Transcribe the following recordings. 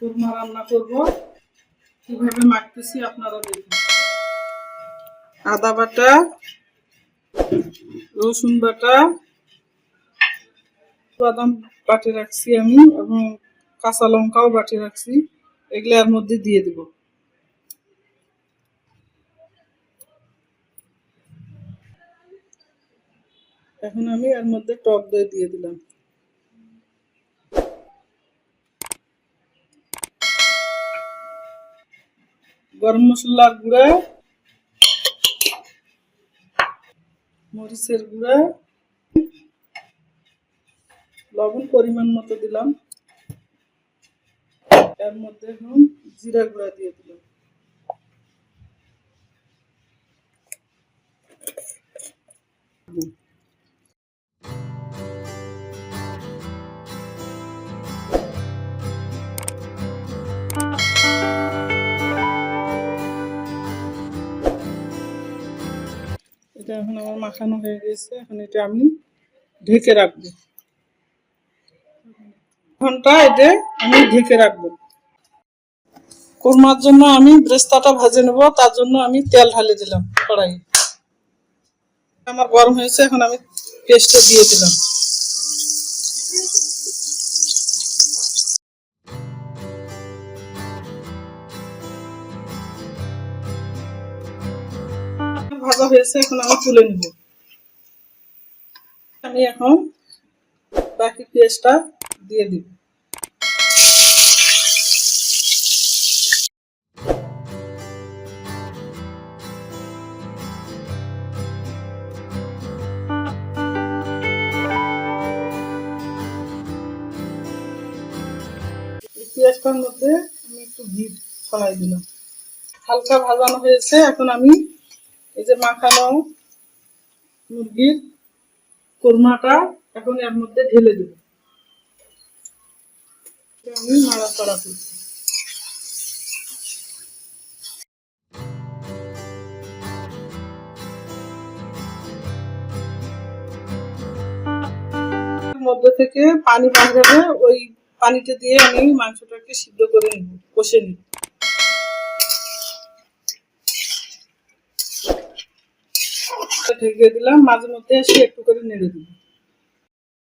কোরমা রান্না করব, কিভাবে মাখতেছি আপনারা দেখুন। আদা বাটা, রসুন বাটা, বাদাম বাটি রাখছি আমি, এবং কাঁচা লঙ্কাও বাটি রাখছি, এগুলো এর মধ্যে দিয়ে দেব। এখন আমি এর মধ্যে টক দই দিয়ে দিলাম। গরম মশলার গুঁড়া, মরিচের গুঁড়া, লবণ পরিমাণ মতো দিলাম। এর মধ্যে এখন জিরা গুঁড়া দিয়ে দিলাম। এটা এখন আমার মাখানো হয়ে গেছে, এখন এটা আমি ঢেকে রাখবো। ঘন্টা এটা আমি ঢেকে রাখবো। কোরমার জন্য আমি ব্রেস্তাটা ভেজে নেব, তার জন্য আমি তেল ঢালে দিলাম কড়াই। আমার গরম হয়েছে, এখন আমি পেস্টটা দিয়ে দিলাম। ভাজা হয়েছে, এখন আমি তুলে নিব। আমি এখন বাকি পেস্টটা দিয়ে দিব। পেঁয়াজটার মধ্যে আমি একটু ঘি ছড়াই দিলাম। হালকা ভাজানো হয়েছে, এখন আমি এই যে মাখানো মুরগির কোরমাটা এখন এর মধ্যে ঢেলে দেব। আমি নাড়াচাড়া করছি। মধ্যে থেকে পানি বের হবে, ওই পানিটা দিয়ে আমি মাংসটাকে সিদ্ধ করে নিব, কষে নিব। ঢেকে দিলাম, মাঝে মধ্যে এসে একটু করে নেড়ে দিব।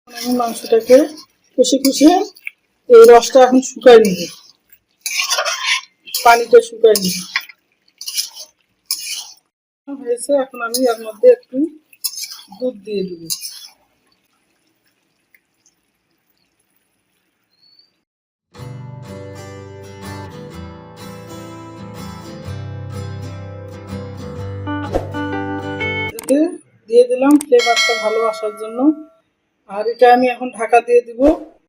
আমি মাংসটাকে কষে কষে এই রসটা এখন শুকাই নিব, পানিটা শুকাই নিব। হয়েছে, এখন আমি এর মধ্যে একটু দুধ দিয়ে দিব। দিয়ে দিলাম ফ্লেভারটা ভালো আসার জন্য। আর এটা আমি এখন ঢাকা দিয়ে দিব।